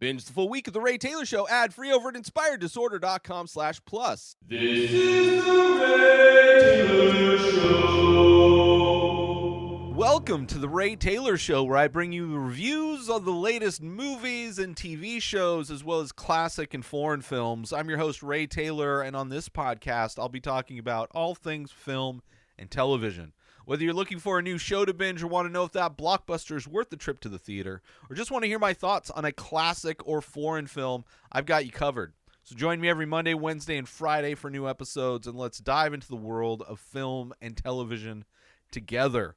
Binge the full week of The Ray Taylor Show ad-free over at inspireddisorder.com/plus. This is The Ray Taylor Show. Welcome to The Ray Taylor Show, where I bring you reviews of the latest movies and TV shows, as well as classic and foreign films. I'm your host, Ray Taylor, and on this podcast, I'll be talking about all things film and television. Whether you're looking for a new show to binge or want to know if that blockbuster is worth the trip to the theater, or just want to hear my thoughts on a classic or foreign film, I've got you covered. So join me every Monday, Wednesday, and Friday for new episodes, and let's dive into the world of film and television together.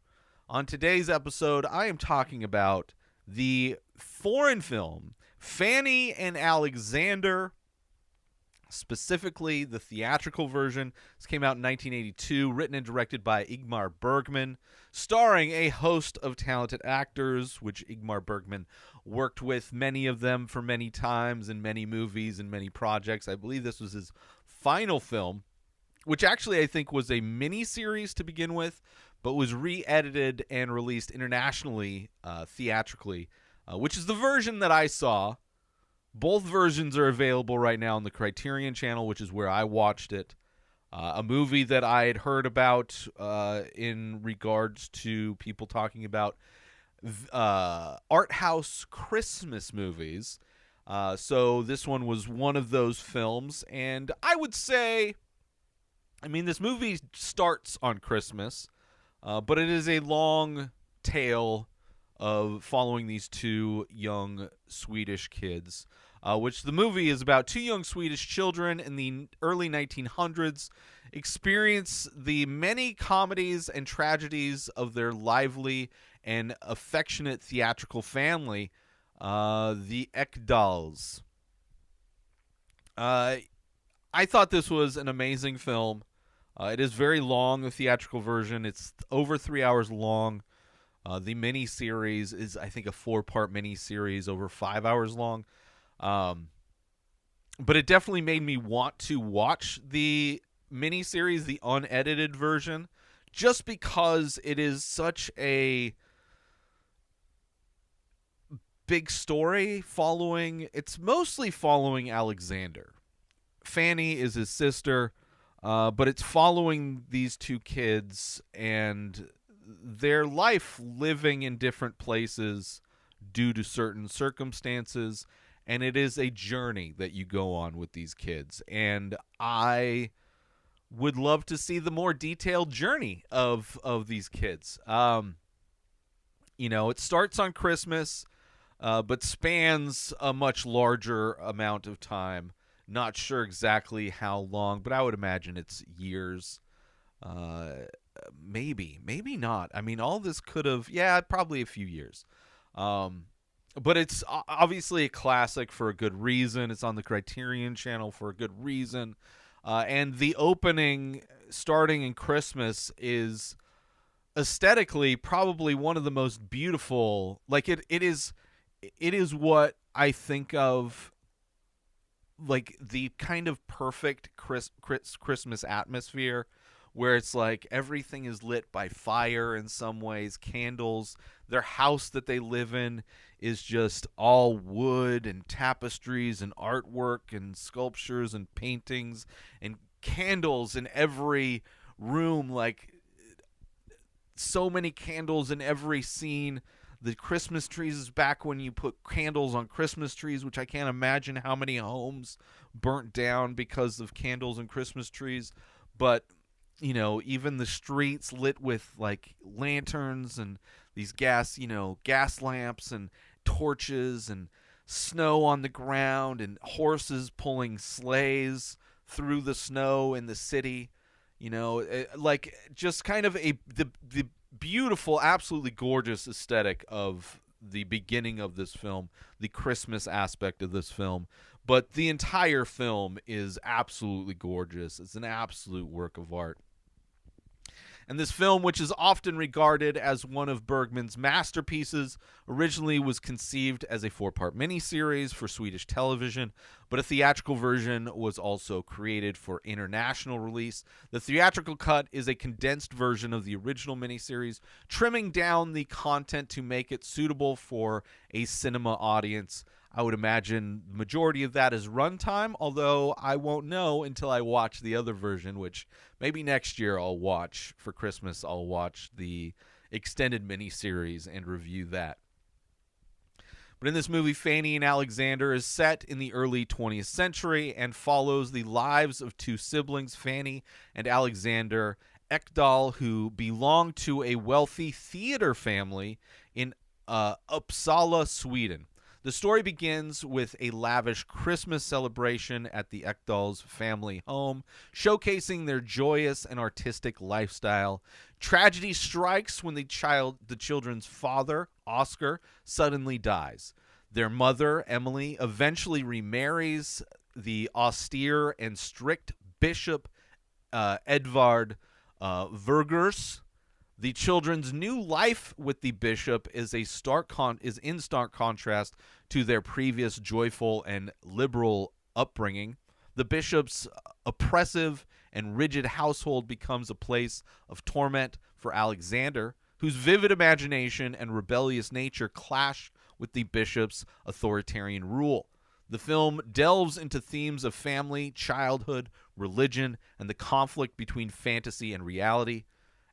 On today's episode, I am talking about the foreign film Fanny and Alexander, specifically the theatrical version. This came out in 1982, written and directed by Ingmar Bergman, starring a host of talented actors, which Ingmar Bergman worked with many of them for many times in many movies and many projects. I believe this was his final film, which actually I think was a mini-series to begin with, but was re-edited and released internationally, theatrically, which is the version that I saw. Both versions are available right now on the Criterion channel, which is where I watched it. A movie that I had heard about in regards to people talking about art house Christmas movies. So this one was one of those films. And I would say, this movie starts on Christmas, but it is a long tale of following these two young Swedish kids, which the movie is about. Two young Swedish children in the early 1900s experience the many comedies and tragedies of their lively and affectionate theatrical family, the Ekdals. I thought this was an amazing film. It is very long, the theatrical version. It's over 3 hours long. The mini-series is, I think, a 4-part mini-series over 5 hours long. But it definitely made me want to watch the mini-series, the unedited version, just because it is such a big story it's mostly following Alexander. Fanny is his sister, but it's following these two kids and their life living in different places due to certain circumstances, and it is a journey that you go on with these kids. And I would love to see the more detailed journey of these kids. It starts on Christmas, but spans a much larger amount of time. Not sure exactly how long, but I would imagine it's years. Maybe not. All this could have, probably a few years. But it's obviously a classic for a good reason. It's on the Criterion channel for a good reason. And the opening, starting in Christmas, is aesthetically probably one of the most beautiful. Like it is what I think of, like the kind of perfect Christmas atmosphere, where it's like everything is lit by fire in some ways, candles. Their house that they live in is just all wood and tapestries and artwork and sculptures and paintings and candles in every room, like so many candles in every scene. The Christmas trees is back when you put candles on Christmas trees, which I can't imagine how many homes burnt down because of candles and Christmas trees. But even the streets lit with like lanterns and these gas lamps and torches and snow on the ground and horses pulling sleighs through the snow in the city. Like just kind of the beautiful, absolutely gorgeous aesthetic of the beginning of this film, the Christmas aspect of this film. But the entire film is absolutely gorgeous. It's an absolute work of art. And this film, which is often regarded as one of Bergman's masterpieces, originally was conceived as a 4-part miniseries for Swedish television, but a theatrical version was also created for international release. The theatrical cut is a condensed version of the original miniseries, trimming down the content to make it suitable for a cinema audience. I would imagine the majority of that is runtime, although I won't know until I watch the other version, which maybe next year I'll watch. For Christmas, I'll watch the extended miniseries and review that. But in this movie, Fanny and Alexander is set in the early 20th century and follows the lives of two siblings, Fanny and Alexander Ekdahl, who belong to a wealthy theater family in Uppsala, Sweden. The story begins with a lavish Christmas celebration at the Ekdahls' family home, showcasing their joyous and artistic lifestyle. Tragedy strikes when the children's father, Oscar, suddenly dies. Their mother, Emily, eventually remarries the austere and strict Bishop Edvard Vergers. The children's new life with the bishop is in stark contrast to their previous joyful and liberal upbringing. The bishop's oppressive and rigid household becomes a place of torment for Alexander, whose vivid imagination and rebellious nature clash with the bishop's authoritarian rule. The film delves into themes of family, childhood, religion, and the conflict between fantasy and reality.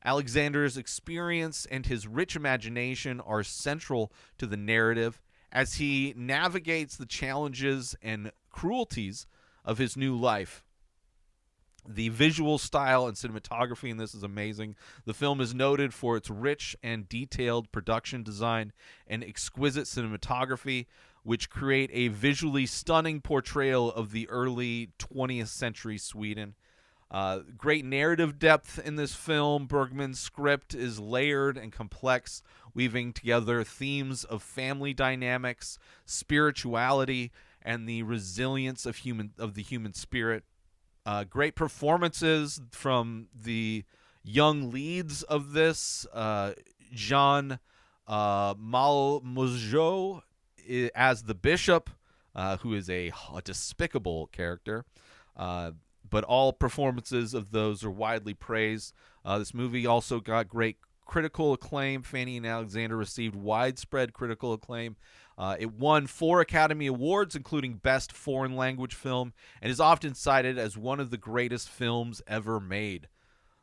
Alexander's experience and his rich imagination are central to the narrative as he navigates the challenges and cruelties of his new life. The visual style and cinematography in this is amazing. The film is noted for its rich and detailed production design and exquisite cinematography, which create a visually stunning portrayal of the early 20th century Sweden. Great narrative depth in this film. Bergman's script is layered and complex, weaving together themes of family dynamics, spirituality, and the resilience of the human spirit. Great performances from the young leads of this. Jean Malmojo as the bishop, who is a despicable character. But all performances of those are widely praised. This movie also got great critical acclaim. Fanny and Alexander received widespread critical acclaim. It won 4 Academy Awards, including Best Foreign Language Film, and is often cited as one of the greatest films ever made.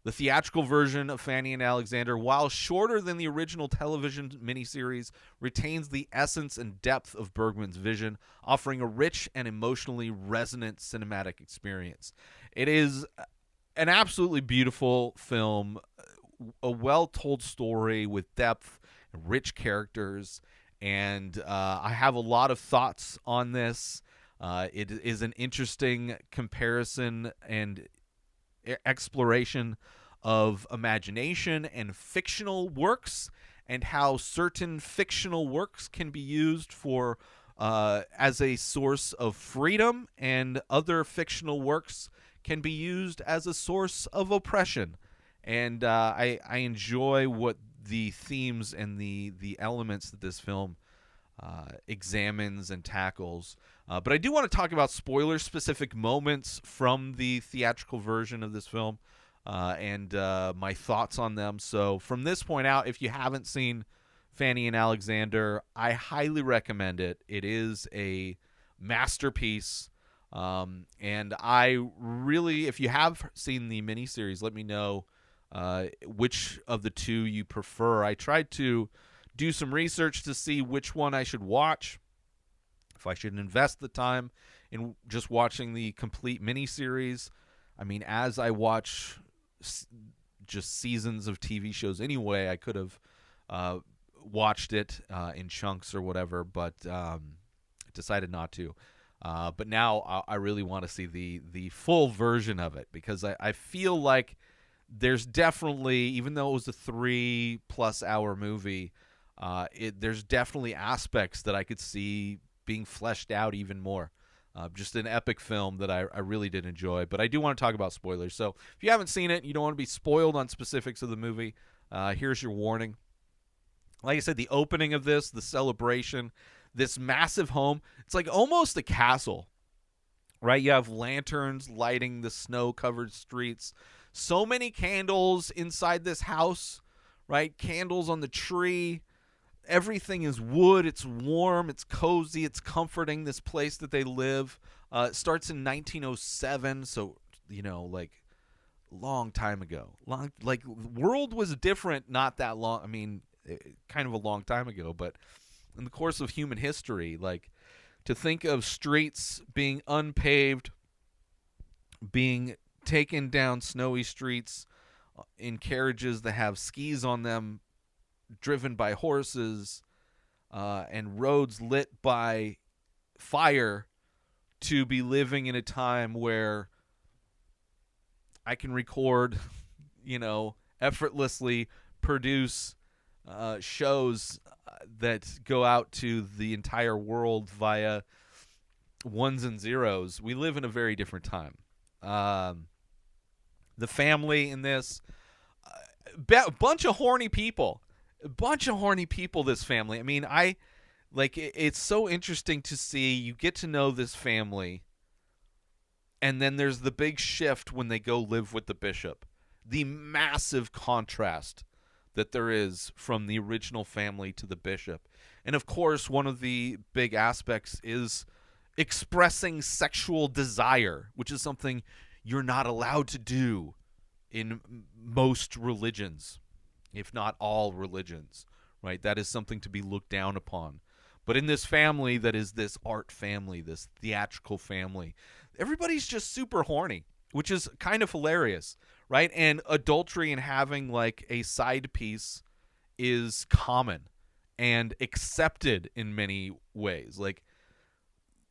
The theatrical version of Fanny and Alexander, while shorter than the original television miniseries, retains the essence and depth of Bergman's vision, offering a rich and emotionally resonant cinematic experience. It is an absolutely beautiful film, a well-told story with depth and rich characters, and I have a lot of thoughts on this. It is an interesting comparison and exploration of imagination and fictional works, and how certain fictional works can be used for as a source of freedom, and other fictional works can be used as a source of oppression. And I enjoy what the themes and the elements that this film examines and tackles. But I do want to talk about spoiler-specific moments from the theatrical version of this film, and my thoughts on them. So from this point out, if you haven't seen Fanny and Alexander, I highly recommend it. It is a masterpiece. And I really, if you have seen the miniseries, let me know which of the two you prefer. I tried to do some research to see which one I should watch, if I should invest the time in just watching the complete miniseries. I mean, as I watch just seasons of TV shows anyway, I could have watched it in chunks or whatever, but decided not to. But now I really want to see the full version of it, because I feel like there's definitely, even though it was a 3+ hour movie, there's definitely aspects that I could see being fleshed out even more. Just an epic film that I really did enjoy. But I do want to talk about spoilers. So if you haven't seen it, you don't want to be spoiled on specifics of the movie, here's your warning. Like I said, the opening of this, the celebration, this massive home, it's like almost a castle, right? You have lanterns lighting the snow-covered streets. So many candles inside this house, right? Candles on the tree. everything is wood. It's warm. It's cozy. It's comforting, this place that they live. It starts in 1907, so, like, long time ago. Like, world was different not that long. I mean, kind of a long time ago, but in the course of human history, like, to think of streets being unpaved, being taken down snowy streets in carriages that have skis on them, driven by horses, and roads lit by fire, to be living in a time where I can record, effortlessly produce shows that go out to the entire world via ones and zeros. We live in a very different time. The family in this, bunch of horny people. This family. I mean, it's so interesting to see. You get to know this family, and then there's the big shift when they go live with the bishop. The massive contrast that there is from the original family to the bishop. And of course, one of the big aspects is expressing sexual desire, which is something you're not allowed to do in most religions, if not all religions, right? That is something to be looked down upon. But in this family that is this art family, this theatrical family, everybody's just super horny, which is kind of hilarious, right? And adultery and having like a side piece is common and accepted in many ways. Like,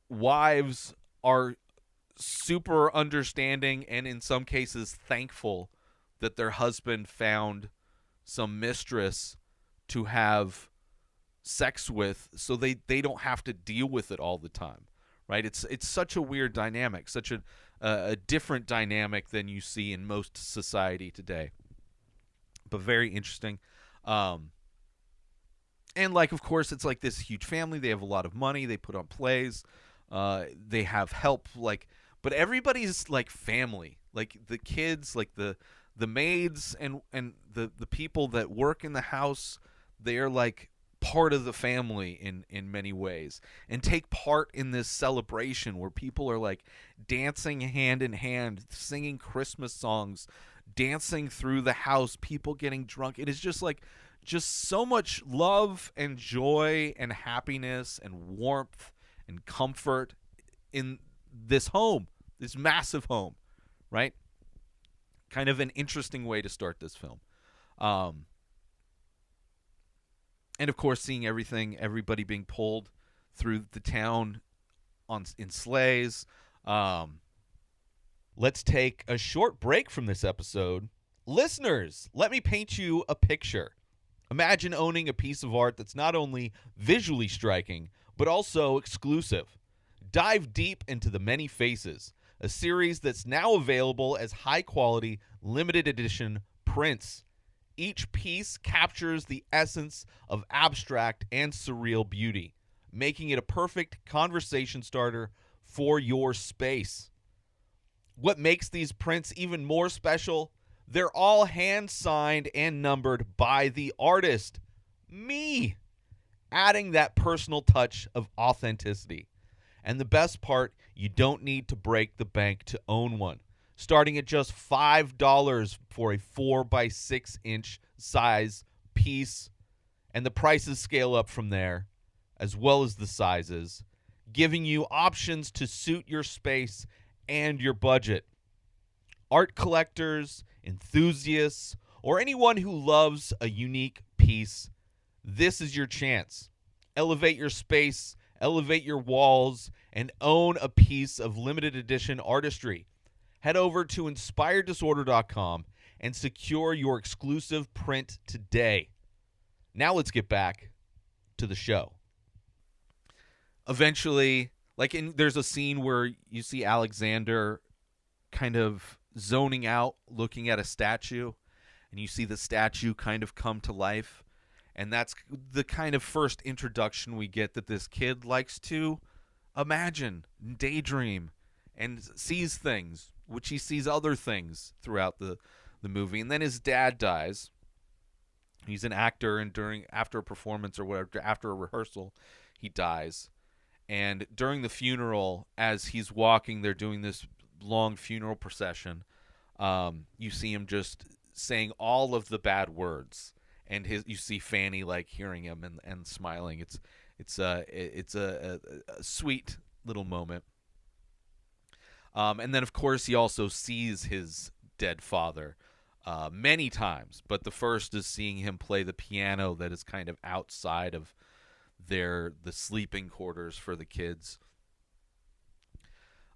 wives are super understanding and in some cases thankful that their husband found some mistress to have sex with, so they don't have to deal with it all the time, right? It's such a weird dynamic, such a different dynamic than you see in most society today, but very interesting. And like, of course, it's like this huge family. They have a lot of money. They put on plays. They have help, like, but everybody's like family. Like the kids, like the maids and the people that work in the house, they are like part of the family in many ways, and take part in this celebration where people are like dancing hand in hand, singing Christmas songs, dancing through the house, people getting drunk. It is just like so much love and joy and happiness and warmth and comfort in this home, this massive home, right? Kind of an interesting way to start this film. And of course, seeing everybody being pulled through the town in sleighs. Let's take a short break from this episode. Listeners, let me paint you a picture. Imagine owning a piece of art that's not only visually striking, but also exclusive. Dive deep into The Many Faces, a series that's now available as high-quality, limited edition prints. Each piece captures the essence of abstract and surreal beauty, making it a perfect conversation starter for your space. What makes these prints even more special? They're all hand-signed and numbered by the artist, me, adding that personal touch of authenticity. And the best part, you don't need to break the bank to own one. Starting at just $5 for a 4x6-inch size piece, and the prices scale up from there, as well as the sizes, giving you options to suit your space and your budget. Art collectors, enthusiasts, or anyone who loves a unique piece, this is your chance. Elevate your space, elevate your walls, and own a piece of limited edition artistry. Head over to inspireddisorder.com and secure your exclusive print today. Now let's get back to the show. Eventually, there's a scene where you see Alexander kind of zoning out, looking at a statue, and you see the statue kind of come to life. And that's the kind of first introduction we get that this kid likes to imagine, daydream, and sees things, which he sees other things throughout the movie. And then his dad dies, He's an actor, and after a performance or whatever, after a rehearsal, he dies. And during the funeral, as he's walking, they're doing this long funeral procession. You see him just saying all of the bad words, and you see Fanny like hearing him and smiling. It's a sweet little moment. And then of course he also sees his dead father many times, but the first is seeing him play the piano that is kind of outside of the sleeping quarters for the kids.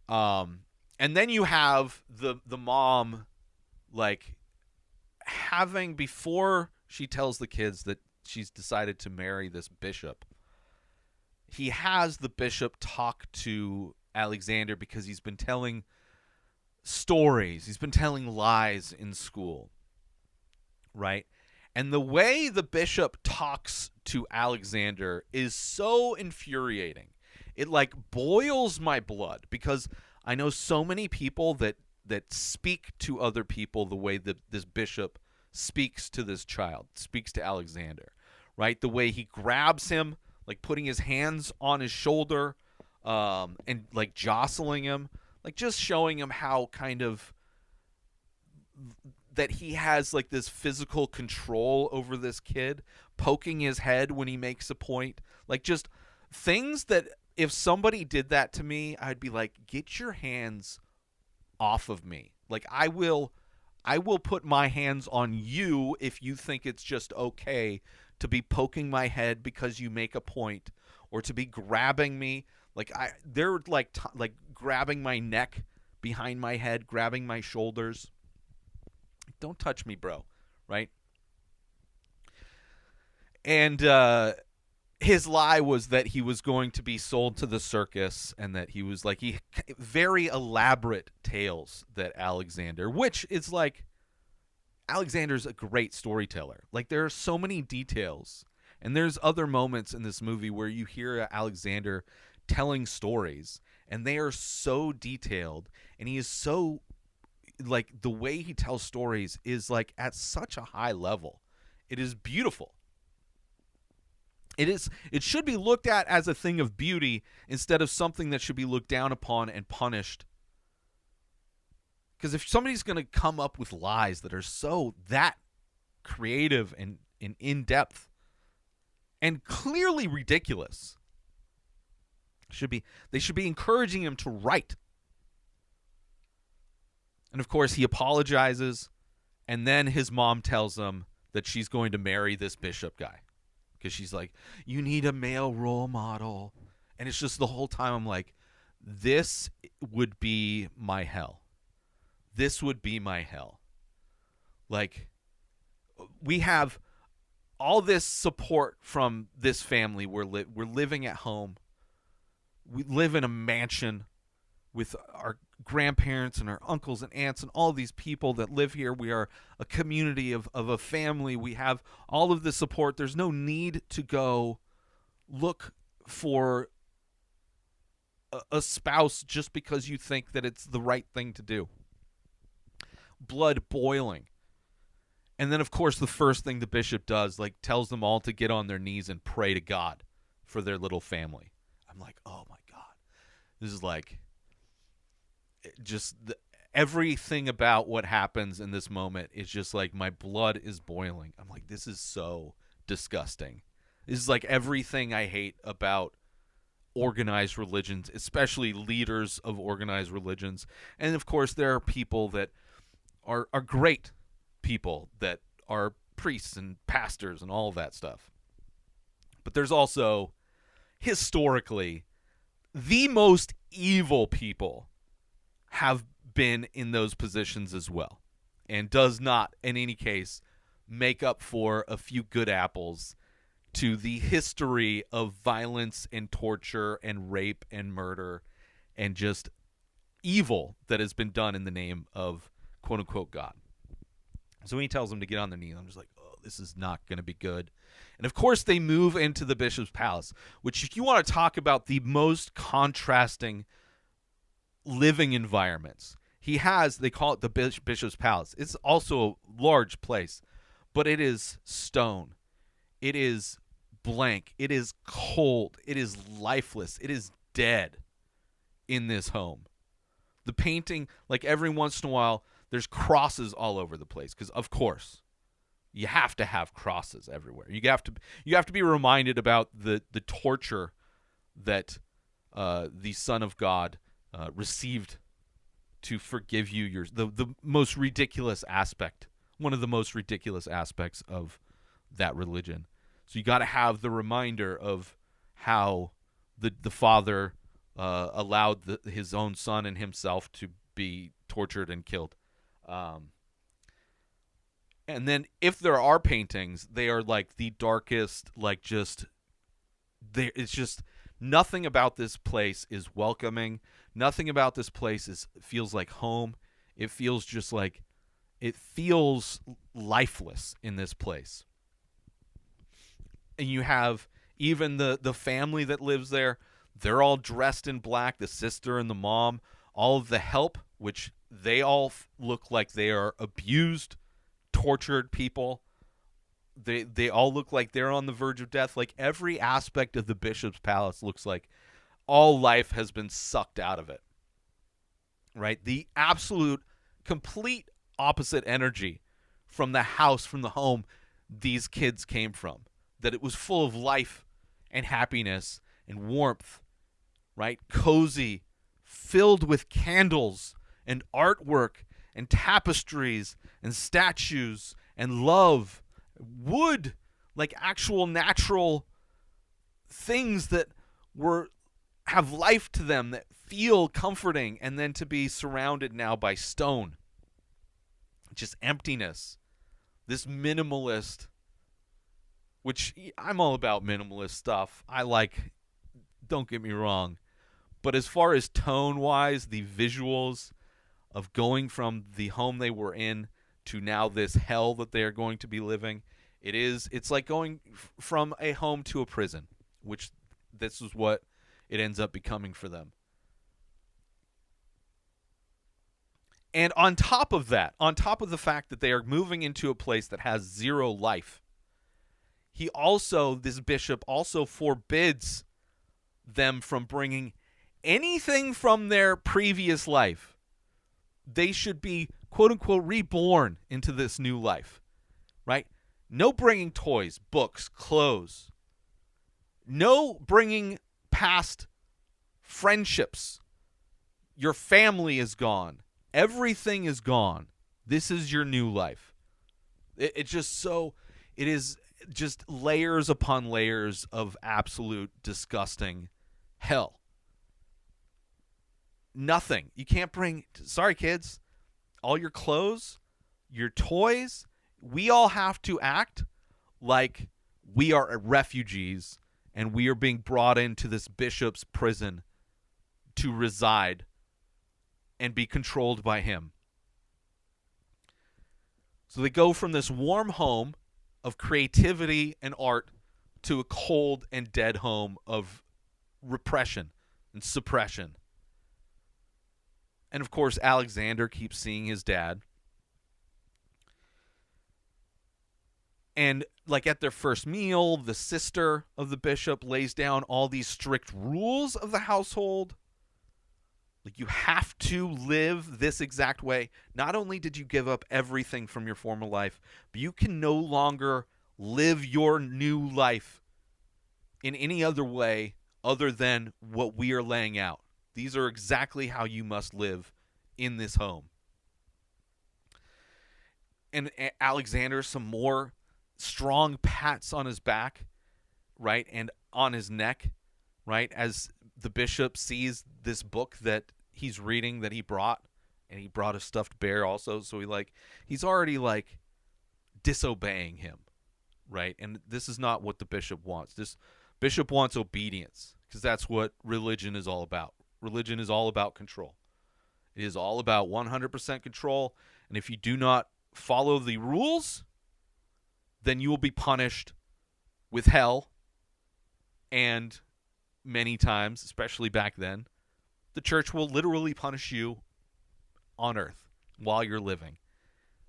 And then you have the mom, like, having, before she tells the kids that she's decided to marry this bishop, he has the bishop talk to Alexander because he's been telling stories, he's been telling lies in school, right? And the way the bishop talks to Alexander is so infuriating. It like boils my blood, because I know so many people that speak to other people the way that this bishop speaks to this child, speaks to Alexander, right? The way he grabs him, like putting his hands on his shoulder, and like jostling him, like just showing him how kind of that he has like this physical control over this kid, poking his head when he makes a point, like just things that if somebody did that to me, I'd be like, get your hands off of me. Like I will put my hands on you if you think it's just okay to be poking my head because you make a point, or to be grabbing me. Like they're like grabbing my neck behind my head, grabbing my shoulders. Don't touch me, bro, right? And his lie was that he was going to be sold to the circus, and that he was like, very elaborate tales that Alexander, which is like, Alexander's a great storyteller. Like there are so many details, and there's other moments in this movie where you hear Alexander telling stories, and they are so detailed, and he is so, like, the way he tells stories is like at such a high level. It is beautiful. It should be looked at as a thing of beauty instead of something that should be looked down upon and punished. Because if somebody's going to come up with lies that are so that creative and in-depth and clearly ridiculous, they should be encouraging him to write. And of course he apologizes, and then his mom tells him that she's going to marry this bishop guy. Because she's like, you need a male role model. And it's just the whole time I'm like, this would be my hell. This would be my hell. Like, we have all this support from this family. We're living at home. We live in a mansion with our grandparents and our uncles and aunts and all these people that live here. We are a community of a family. We have all of the support. There's no need to go look for a spouse just because you think that it's the right thing to do. Blood boiling. And then, of course, the first thing the bishop does, like, tells them all to get on their knees and pray to God for their little family. I'm like, oh my God. This is like, just everything about what happens in this moment is just like, my blood is boiling. I'm like, this is so disgusting. This is like everything I hate about organized religions, especially leaders of organized religions. And of course, there are people that are great people that are priests and pastors and all of that stuff. But there's also, historically, the most evil people have been in those positions as well, and does not, in any case, make up for a few good apples to the history of violence and torture and rape and murder and just evil that has been done in the name of quote-unquote God. So when he tells them to get on their knees, I'm just like, oh, this is not going to be good. And of course, they move into the bishop's palace, which, if you want to talk about the most contrasting living environments, they call it the bishop's palace. It's also a large place, but it is stone. It is blank. It is cold. It is lifeless. It is dead in this home. The painting, like every once in a while, there's crosses all over the place because, of course, you have to have crosses everywhere. You have to be reminded about the torture that the Son of God received to forgive you the most ridiculous aspect, one of the most ridiculous aspects of that religion. So you got to have the reminder of how the Father allowed his own Son and himself to be tortured and killed. And then if there are paintings, they are like the darkest, like just it's just nothing about this place is welcoming. Nothing about this place feels like home. It feels just like it feels lifeless in this place. And you have even the family that lives there. They're all dressed in black, the sister and the mom. All of the help, which they all look like they are abused, tortured people. They all look like they're on the verge of death. Like every aspect of the bishop's palace looks like all life has been sucked out of it. Right? The absolute, complete opposite energy from the house, from the home these kids came from. That it was full of life and happiness and warmth. Right? Cozy, filled with candles and artwork and tapestries and statues and love, wood, like actual natural things that have life to them, that feel comforting, and then to be surrounded now by stone. Just emptiness. This minimalist, which I'm all about minimalist stuff. I like, don't get me wrong. But as far as tone-wise, the visuals of going from the home they were in to now this hell that they are going to be living, it's like going from a home to a prison, which this is what it ends up becoming for them. And on top of that, on top of the fact that they are moving into a place that has zero life, this bishop also forbids them from bringing anything from their previous life. They should be, quote unquote, reborn into this new life, right? No bringing toys, books, clothes. No bringing past friendships. Your family is gone. Everything is gone. This is your new life. It is just layers upon layers of absolute disgusting hell. Nothing. You can't bring, sorry kids, all your clothes, your toys. We all have to act like we are refugees and we are being brought into this bishop's prison to reside and be controlled by him. So they go from this warm home of creativity and art to a cold and dead home of repression and suppression. And of course, Alexander keeps seeing his dad. And like at their first meal, the sister of the bishop lays down all these strict rules of the household. Like, you have to live this exact way. Not only did you give up everything from your former life, but you can no longer live your new life in any other way other than what we are laying out. These are exactly how you must live in this home. And Alexander, some more strong pats on his back, right, and on his neck, right, as the bishop sees this book that he's reading that he brought, and he brought a stuffed bear also, so he's already like disobeying him, right? And this is not what the bishop wants. This bishop wants obedience, because that's what religion is all about. Religion is all about control. It is all about 100% control, and if you do not follow the rules, then you will be punished with hell. And many times, especially back then, the church will literally punish you on earth while you're living.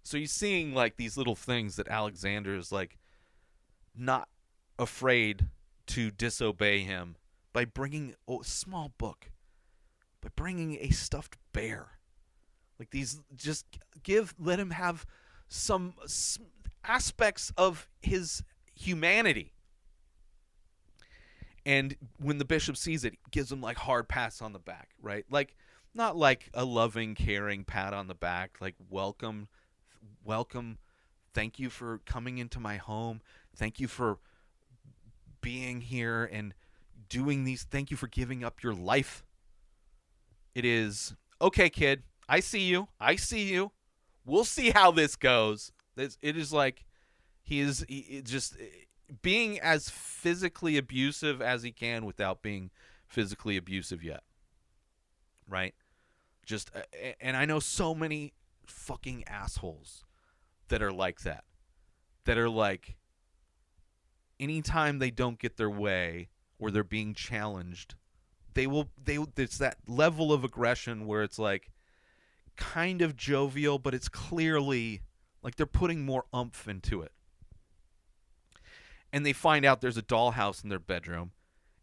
So he's seeing like these little things that Alexander is like not afraid to disobey him by bringing a small book, by bringing a stuffed bear. Like these, just let him have some aspects of his humanity. And when the bishop sees it, he gives him like hard pats on the back, right? Like not like a loving, caring pat on the back, like welcome, welcome, thank you for coming into my home, thank you for being here and doing these, thank you for giving up your life. It is, okay, kid, I see you, we'll see how this goes. It is like he just being as physically abusive as he can without being physically abusive yet, right? Just and I know so many fucking assholes that are like that, that are like, anytime they don't get their way or they're being challenged, it's that level of aggression where it's like kind of jovial, but it's clearly like they're putting more oomph into it. And they find out there's a dollhouse in their bedroom,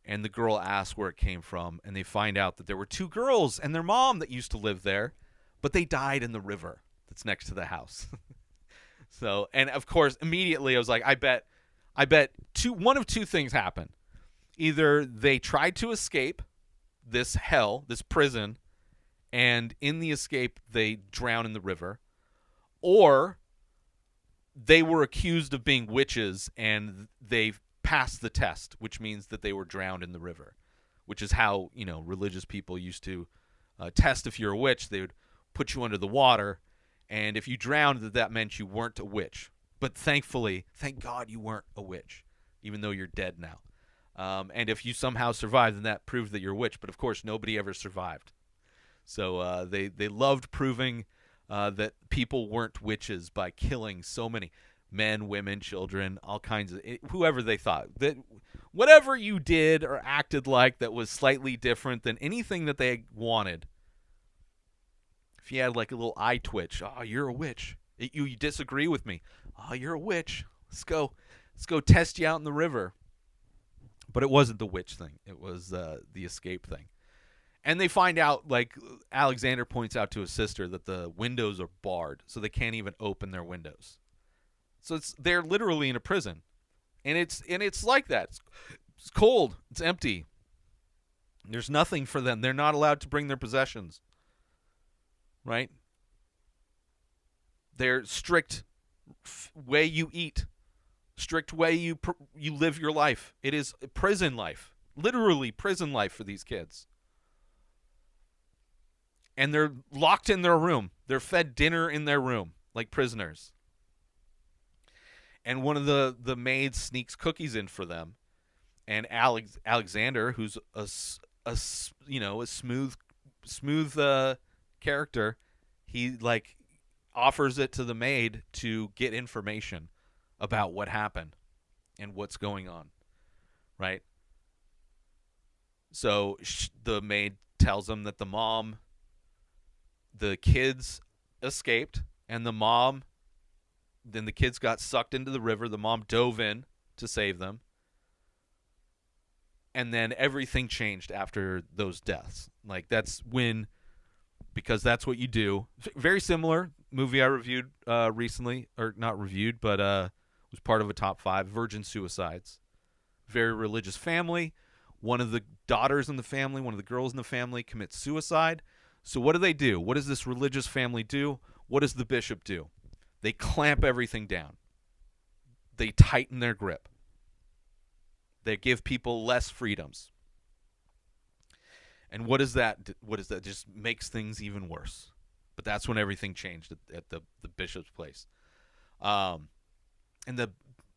and the girl asks where it came from, and they find out that there were two girls and their mom that used to live there, but they died in the river that's next to the house. So, and of course, immediately I was like, I bet one of two things happened. Either they tried to escape this hell, this prison, and in the escape they drown in the river, or they were accused of being witches and they passed the test, which means that they were drowned in the river, which is how, religious people used to test if you're a witch. They would put you under the water, and if you drowned, that meant you weren't a witch. But thankfully, thank God you weren't a witch, even though you're dead now. And if you somehow survived, then that proved that you're a witch. But of course, nobody ever survived. So they loved proving that people weren't witches by killing so many men, women, children, all kinds of whoever they thought that whatever you did or acted like that was slightly different than anything that they wanted. If you had like a little eye twitch, oh, you're a witch. You disagree with me. Oh, you're a witch. Let's go test you out in the river. But it wasn't the witch thing. It was the escape thing. And they find out, like Alexander points out to his sister, that the windows are barred, so they can't even open their windows. So they're literally in a prison, and it's like that. It's cold. It's empty. There's nothing for them. They're not allowed to bring their possessions. Right? They're strict way you eat, strict way you live your life. It is prison life, literally prison life for these kids. And they're locked in their room. They're fed dinner in their room like prisoners. And one of the maids sneaks cookies in for them, and Alexander, who's a smooth character, he like offers it to the maid to get information about what happened and what's going on, right? So the maid tells him that the kids escaped, and then the kids got sucked into the river. The mom dove in to save them. And then everything changed after those deaths. Like because that's what you do. Very similar movie I reviewed recently, or not reviewed, but was part of a top 5, Virgin Suicides. Very religious family. One of the daughters in the family, one of the girls in the family commits suicide. So what do? What does this religious family do? What does the bishop do? They clamp everything down. They tighten their grip. They give people less freedoms. And what does that do? Just makes things even worse. But that's when everything changed at the bishop's place. And the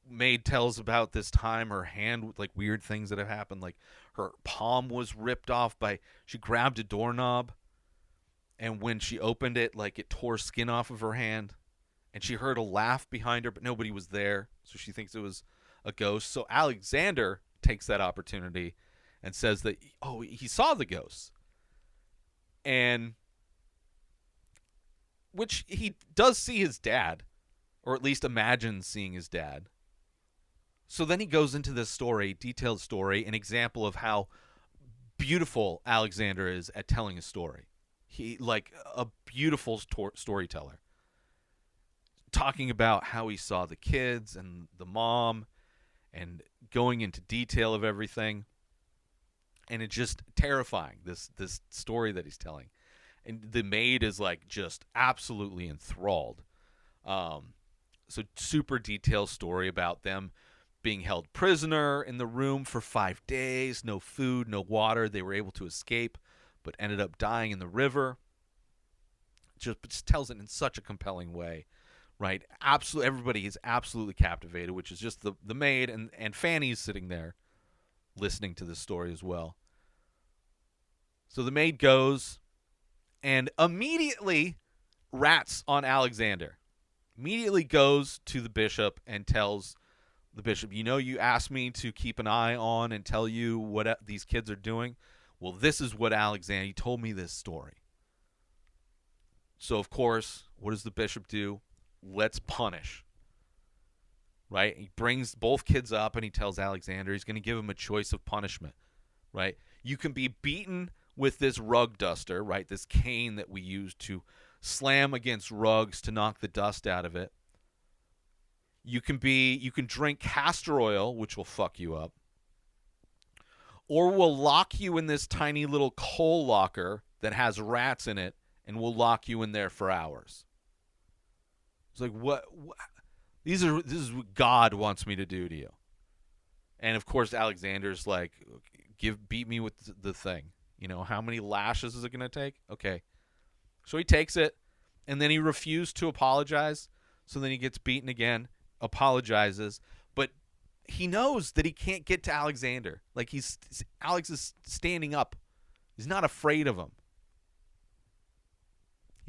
maid tells about this time her hand, like weird things that have happened. Like her palm was ripped off she grabbed a doorknob, and when she opened it, like it tore skin off of her hand. And she heard a laugh behind her, but nobody was there, so she thinks it was a ghost. So Alexander takes that opportunity and says that, he saw the ghost. And which he does see his dad, or at least imagines seeing his dad. So then he goes into this story, detailed story, an example of how beautiful Alexander is at telling a story. He, like a beautiful storyteller, talking about how he saw the kids and the mom and going into detail of everything. And it's just terrifying, this story that he's telling. And the maid is like just absolutely enthralled. So super detailed story about them being held prisoner in the room for 5 days, no food, no water. They were able to escape, but ended up dying in the river. Just tells it in such a compelling way, right? Absolutely, everybody is absolutely captivated, which is just the maid, and Fanny's sitting there listening to this story as well. So the maid goes and immediately rats on Alexander. Immediately goes to the bishop and tells the bishop, you asked me to keep an eye on and tell you what these kids are doing. Well, this is what Alexander, he told me this story. So, of course, what does the bishop do? Let's punish. Right? He brings both kids up and he tells Alexander he's going to give him a choice of punishment. Right? You can be beaten with this rug duster, right? This cane that we use to slam against rugs to knock the dust out of it. You can drink castor oil, which will fuck you up. Or we'll lock you in this tiny little coal locker that has rats in it, and we'll lock you in there for hours. It's like, what? This is what God wants me to do to you. And of course, Alexander's like, beat me with the thing. How many lashes is it going to take? Okay. So he takes it, and then he refused to apologize. So then he gets beaten again, apologizes, but he knows that he can't get to Alexander. Like Alex is standing up. He's not afraid of him.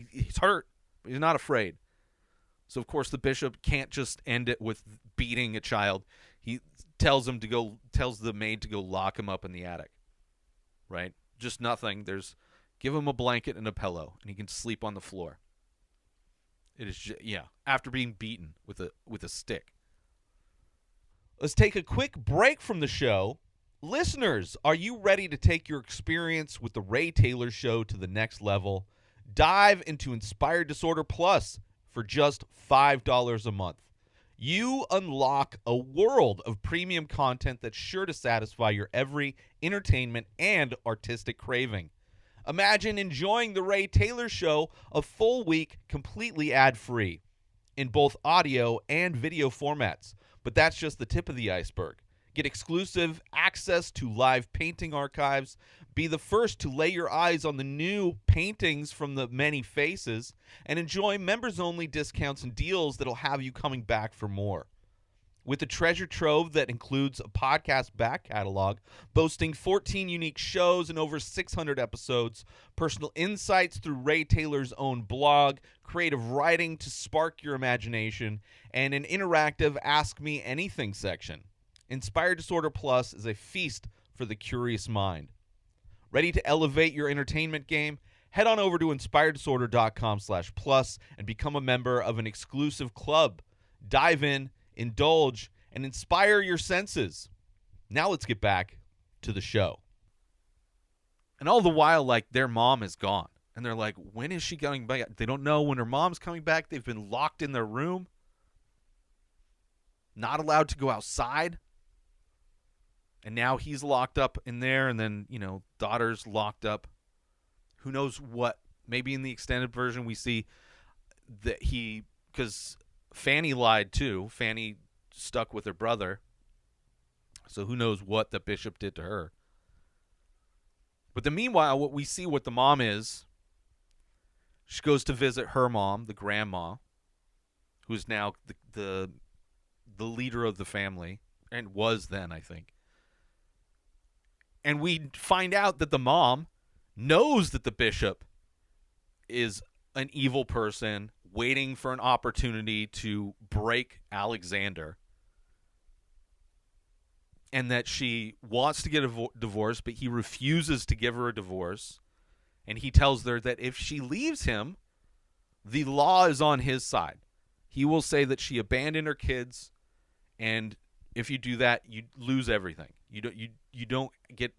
He's hurt, but he's not afraid. So of course the bishop can't just end it with beating a child. He tells the maid to go lock him up in the attic. Right? Just nothing. Give him a blanket and a pillow, and he can sleep on the floor. It is after being beaten with a stick. Let's take a quick break from the show. Listeners, are you ready to take your experience with the Ray Taylor Show to the next level? Dive into Inspired Disorder Plus for just $5 a month. You unlock a world of premium content that's sure to satisfy your every entertainment and artistic craving. Imagine enjoying the Ray Taylor Show a full week completely ad-free in both audio and video formats. But that's just the tip of the iceberg. Get exclusive access to live painting archives. Be the first to lay your eyes on the new paintings from the many faces. And enjoy members-only discounts and deals that'll have you coming back for more. With a treasure trove that includes a podcast back catalog, boasting 14 unique shows and over 600 episodes, personal insights through Ray Taylor's own blog, creative writing to spark your imagination, and an interactive Ask Me Anything section. Inspired Disorder Plus is a feast for the curious mind. Ready to elevate your entertainment game? Head on over to inspireddisorder.com/plus and become a member of an exclusive club. Dive in, indulge, and inspire your senses. Now let's get back to the show. And all the while, like, their mom is gone. And they're like, when is she coming back? They don't know when her mom's coming back. They've been locked in their room. Not allowed to go outside. And now he's locked up in there, and then, daughter's locked up. Who knows what? Maybe in the extended version we see that because Fanny lied too. Fanny stuck with her brother. So who knows what the bishop did to her. But then meanwhile, what the mom is, she goes to visit her mom, the grandma, who's now the leader of the family, and was then, I think. And we find out that the mom knows that the bishop is an evil person waiting for an opportunity to break Alexander. And that she wants to get a divorce, but he refuses to give her a divorce. And he tells her that if she leaves him, The law is on his side. He will say that she abandoned her kids, and if you do that, you lose everything. You don't get.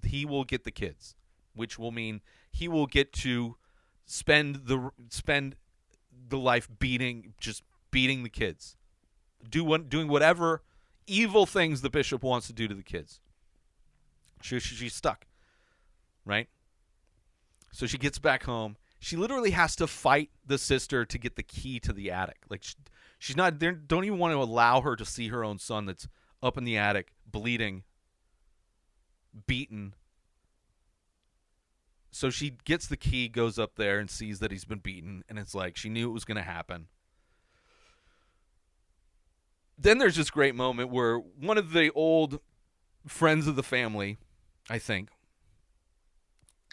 He will get the kids, which will mean he will get to spend the life beating the kids, doing whatever evil things the bishop wants to do to the kids. She's stuck, right? So she gets back home. She literally has to fight the sister to get the key to the attic. Like she's not. They don't even want to allow her to see her own son that's up in the attic, bleeding, beaten. So she gets the key, goes up there, and sees that he's been beaten, and it's like she knew it was going to happen. Then there's this great moment where one of the old friends of the family, I think,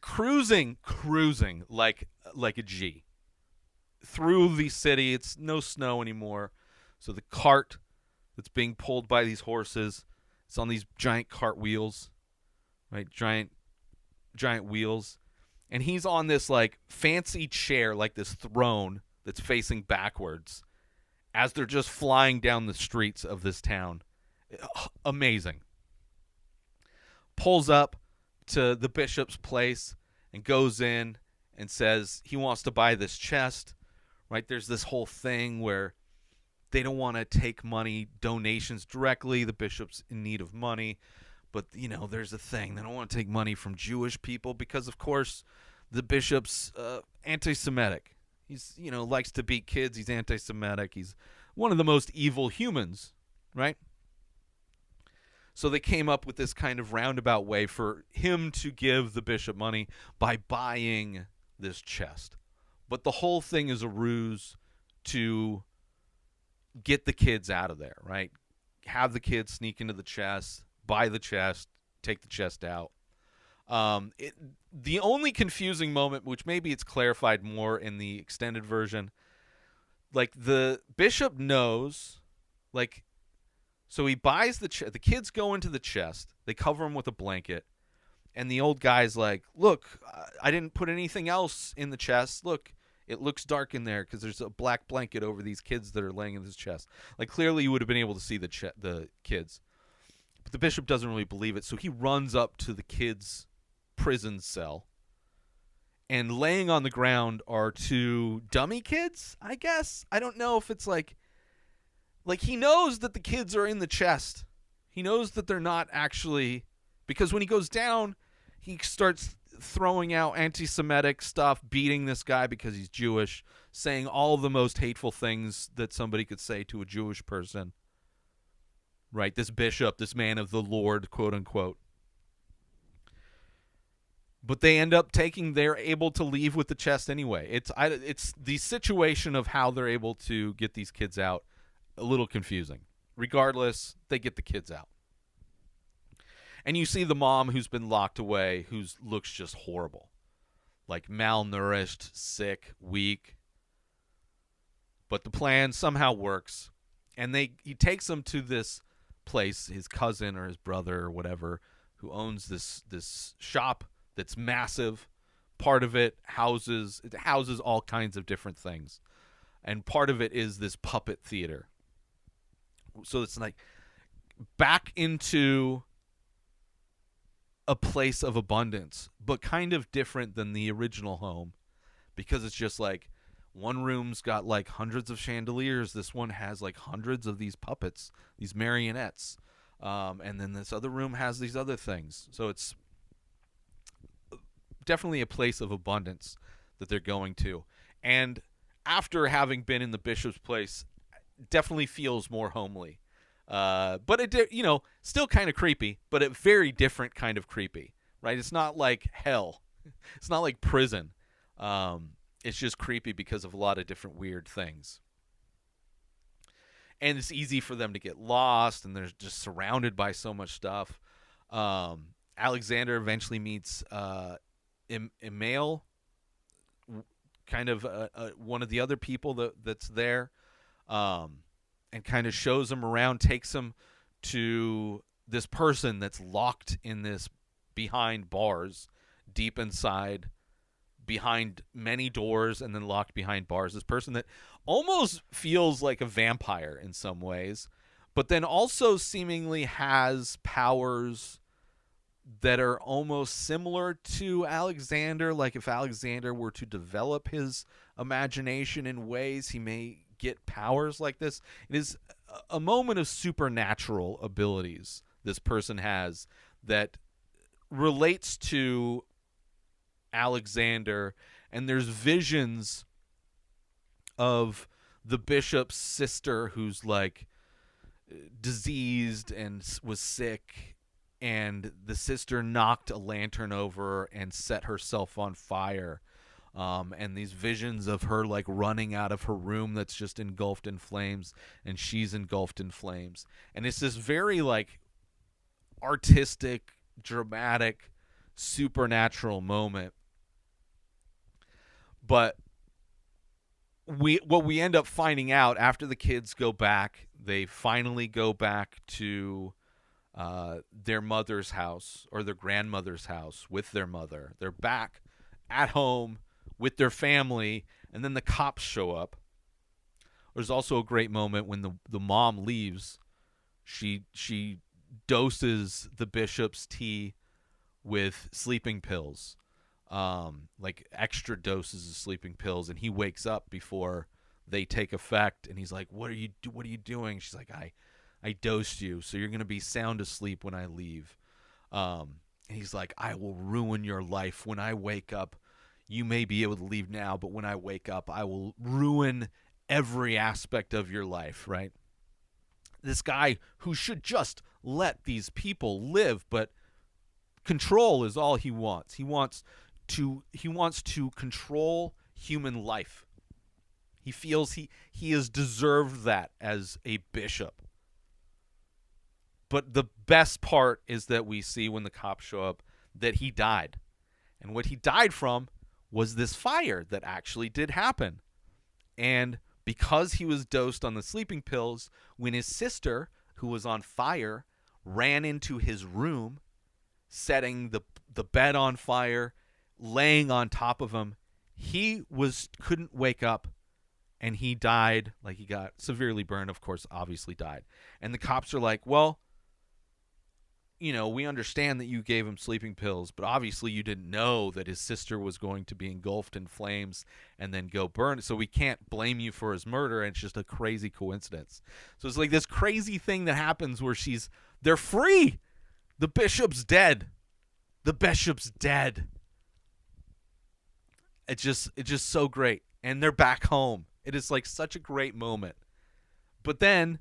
cruising like a G through the city. It's no snow anymore, so the cart that's being pulled by these horses, it's on these giant cart wheels, right? Giant wheels, and he's on this like fancy chair, like this throne that's facing backwards as they're just flying down the streets of this town. Amazing. Pulls up to the bishop's place and goes in and says he wants to buy this chest, right? There's this whole thing where they don't want to take money, donations directly. The bishop's in need of money. But, there's a thing. They don't want to take money from Jewish people because, of course, the bishop's anti-Semitic. He's, likes to beat kids. He's anti-Semitic. He's one of the most evil humans, right? So they came up with this kind of roundabout way for him to give the bishop money by buying this chest. But the whole thing is a ruse to get the kids out of there, right? Have the kids sneak into the chest, buy the chest, take the chest out. The only confusing moment, which maybe it's clarified more in the extended version, like the bishop knows, like, so he buys the chest. The kids go into the chest. They cover him with a blanket. And the old guy's like, look, I didn't put anything else in the chest. Look, it looks dark in there because there's a black blanket over these kids that are laying in this chest. Like, clearly you would have been able to see the kids. But the bishop doesn't really believe it. So he runs up to the kids' prison cell. And laying on the ground are two dummy kids, I guess. I don't know if it's like he knows that the kids are in the chest. He knows that they're not actually, because when he goes down, he starts throwing out anti-Semitic stuff, beating this guy because he's Jewish, saying all the most hateful things that somebody could say to a Jewish person. Right? This bishop, this man of the Lord, quote unquote. But they end up they're able to leave with the chest anyway. It's the situation of how they're able to get these kids out a little confusing. Regardless, they get the kids out. And you see the mom who's been locked away, who looks just horrible. Like malnourished, sick, weak. But the plan somehow works. And he takes them to this place, his cousin or his brother or whatever, who owns this shop that's massive. Part of it houses all kinds of different things. And part of it is this puppet theater. So it's like back into a place of abundance, but kind of different than the original home, because it's just like one room's got like hundreds of chandeliers. This one has like hundreds of these puppets, these marionettes. And then this other room has these other things. So it's definitely a place of abundance that they're going to. And after having been in the bishop's place, definitely feels more homely. But it, still kind of creepy, but a very different kind of creepy, right? It's not like hell. It's not like prison. It's just creepy because of a lot of different weird things. And it's easy for them to get lost, and they're just surrounded by so much stuff. Alexander eventually meets Emil, kind of one of the other people that's there, and kind of shows him around, takes him to this person that's locked in this behind bars deep inside behind many doors and then locked behind bars. This person that almost feels like a vampire in some ways, but then also seemingly has powers that are almost similar to Alexander. Like if Alexander were to develop his imagination in ways, he may get powers like this. It is a moment of supernatural abilities this person has that relates to Alexander, and there's visions of the bishop's sister who's like diseased and was sick, and the sister knocked a lantern over and set herself on fire. And these visions of her like running out of her room that's just engulfed in flames, and she's engulfed in flames. And it's this very like artistic, dramatic, supernatural moment. But what we end up finding out after the kids go back, they finally go back to their mother's house or their grandmother's house with their mother. They're back at home with their family, and then the cops show up. There's also a great moment when the mom leaves. She doses the bishop's tea with sleeping pills, like extra doses of sleeping pills, and he wakes up before they take effect, and he's like, what are you doing? She's like, I dosed you, so you're gonna be sound asleep when I leave. And he's like, I will ruin your life when I wake up. You may be able to leave now, but when I wake up, I will ruin every aspect of your life, right? This guy who should just let these people live, but control is all he wants. He wants to control human life. He feels he has deserved that as a bishop. But the best part is that we see when the cops show up that he died. And what he died from was this fire that actually did happen. And because he was dosed on the sleeping pills, when his sister, who was on fire, ran into his room, setting the bed on fire, laying on top of him, he couldn't wake up, and he died. Like, he got severely burned, of course, obviously died. And the cops are like, well, we understand that you gave him sleeping pills, but obviously you didn't know that his sister was going to be engulfed in flames and then go burn. So we can't blame you for his murder. And it's just a crazy coincidence. So it's like this crazy thing that happens where they're free. The bishop's dead. The bishop's dead. It's just so great. And they're back home. It is like such a great moment. But then,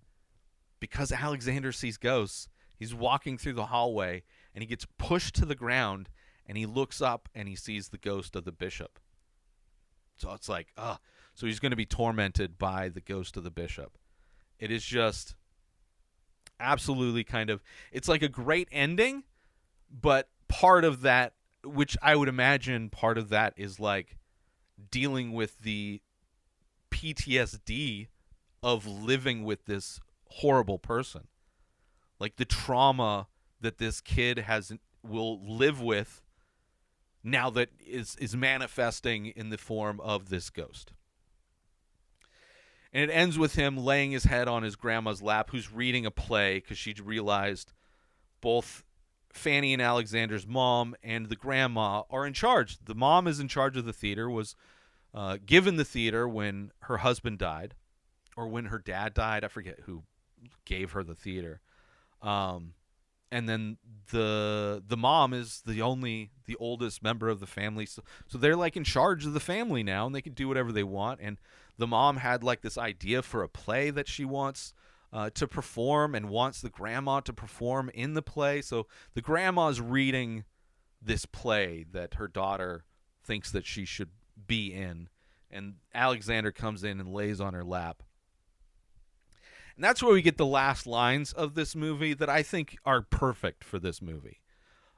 because Alexander sees ghosts, he's walking through the hallway, and he gets pushed to the ground, and he looks up, and he sees the ghost of the bishop. So it's like, so he's going to be tormented by the ghost of the bishop. It is just absolutely it's like a great ending, but part of that, which I would imagine part of that is like dealing with the PTSD of living with this horrible person. Like the trauma that this kid will live with now that is manifesting in the form of this ghost. And it ends with him laying his head on his grandma's lap, who's reading a play, because she realized both Fanny and Alexander's mom and the grandma are in charge. The mom is in charge of the theater, was given the theater when her husband died, or when her dad died. I forget who gave her the theater. And then the mom is the oldest member of the family. So they're like in charge of the family now, and they can do whatever they want. And the mom had like this idea for a play that she wants to perform, and wants the grandma to perform in the play. So the grandma's reading this play that her daughter thinks that she should be in. And Alexander comes in and lays on her lap. And that's where we get the last lines of this movie that I think are perfect for this movie.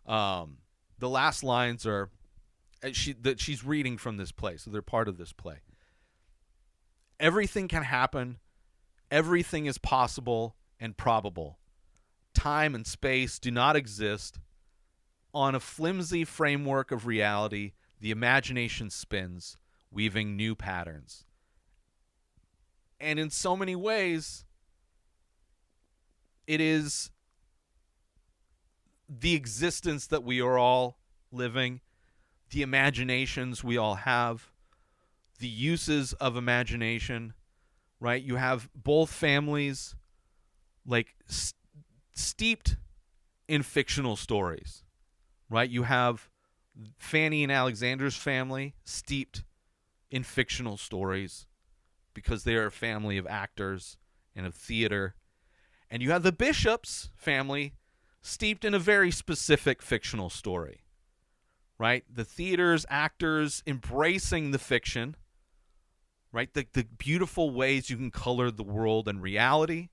The last lines are that she's reading from this play, so they're part of this play. Everything can happen. Everything is possible and probable. Time and space do not exist. On a flimsy framework of reality, The imagination spins, weaving new patterns. And in so many ways, it is the existence that we are all living, the imaginations we all have, the uses of imagination, right? You have both families like steeped in fictional stories, right? You have Fanny and Alexander's family steeped in fictional stories because they are a family of actors and of theater. And you have the Bishop's family steeped in a very specific fictional story, right? The theater's actors embracing the fiction, right? The beautiful ways you can color the world and reality,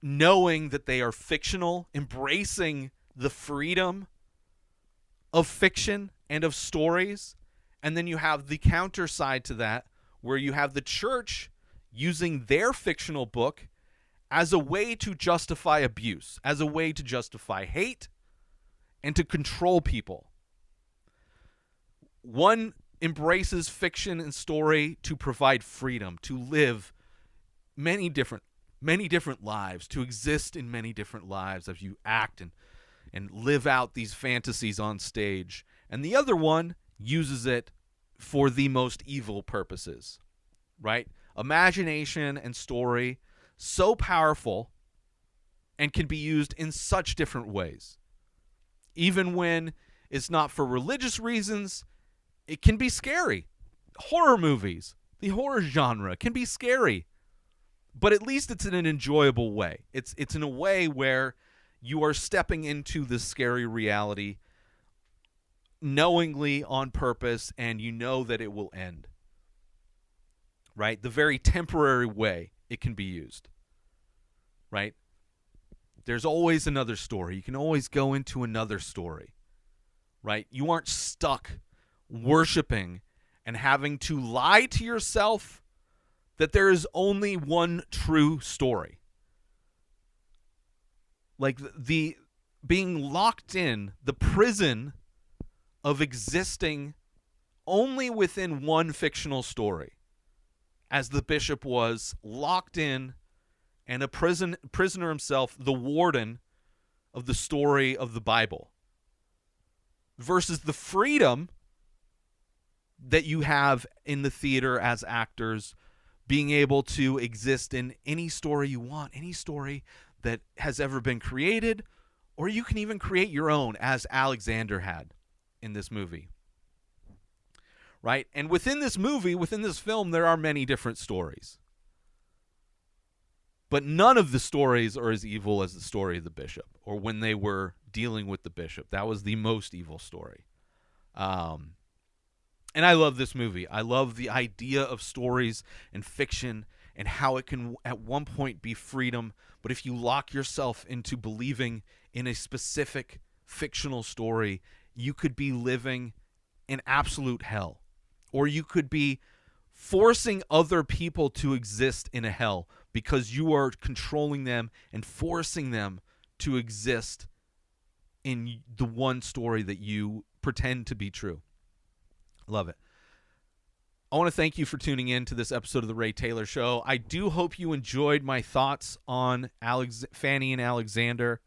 knowing that they are fictional, embracing the freedom of fiction and of stories. And then you have the counter side to that, where you have the church using their fictional book as a way to justify abuse, as a way to justify hate, and to control people. One embraces fiction and story to provide freedom, to live many different lives, to exist in many different lives as you act and live out these fantasies on stage. And the other one uses it for the most evil purposes, right? Imagination and story, so powerful and can be used in such different ways. Even when it's not for religious reasons, it can be scary. Horror movies, the horror genre can be scary, but at least it's in an enjoyable way. It's in a way where you are stepping into this scary reality knowingly, on purpose, and you know that it will end. Right? The very temporary way it can be used. Right? There's always another story. You can always go into another story. Right? You aren't stuck worshiping and having to lie to yourself that there is only one true story. Like the being locked in the prison of existing only within one fictional story, as the bishop was locked in and a prisoner himself, the warden of the story of the Bible, versus the freedom that you have in the theater as actors, being able to exist in any story you want, any story that has ever been created, or you can even create your own, as Alexander had in this movie. Right? And within this movie, within this film, there are many different stories. But none of the stories are as evil as the story of the bishop, or when they were dealing with the bishop. That was the most evil story. And I love this movie. I love the idea of stories and fiction and how it can at one point be freedom, but if you lock yourself into believing in a specific fictional story, you could be living in absolute hell. Or you could be forcing other people to exist in a hell because you are controlling them and forcing them to exist in the one story that you pretend to be true. Love it. I want to thank you for tuning in to this episode of The Ray Taylor Show. I do hope you enjoyed my thoughts on Fanny and Alexander.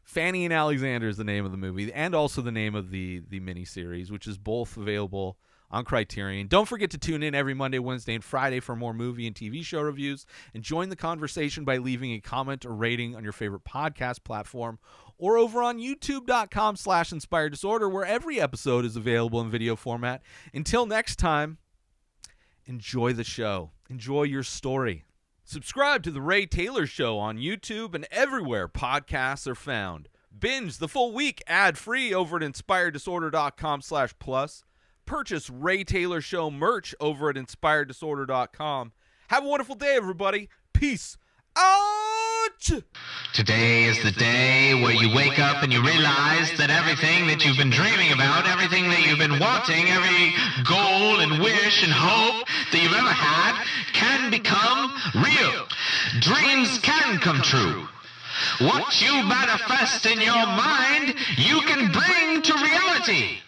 Fanny and Alexander is the name of the movie, and also the name of the miniseries, which is both available on Criterion. Don't forget to tune in every Monday, Wednesday, and Friday for more movie and TV show reviews, and join the conversation by leaving a comment or rating on your favorite podcast platform, or over on youtube.com/Inspired Disorder, where every episode is available in video format. Until next time, enjoy the show. Enjoy your story. Subscribe to The Ray Taylor Show on YouTube and everywhere podcasts are found. Binge the full week ad-free over at inspireddisorder.com/plus. Purchase Ray Taylor Show merch over at inspireddisorder.com. Have a wonderful day, everybody. Peace out! Today is the day where you wake up and you realize that everything that you've been dreaming about, everything that you've been wanting, every goal and wish and hope that you've ever had can become real. Dreams can come true. What you manifest in your mind, you can bring to reality.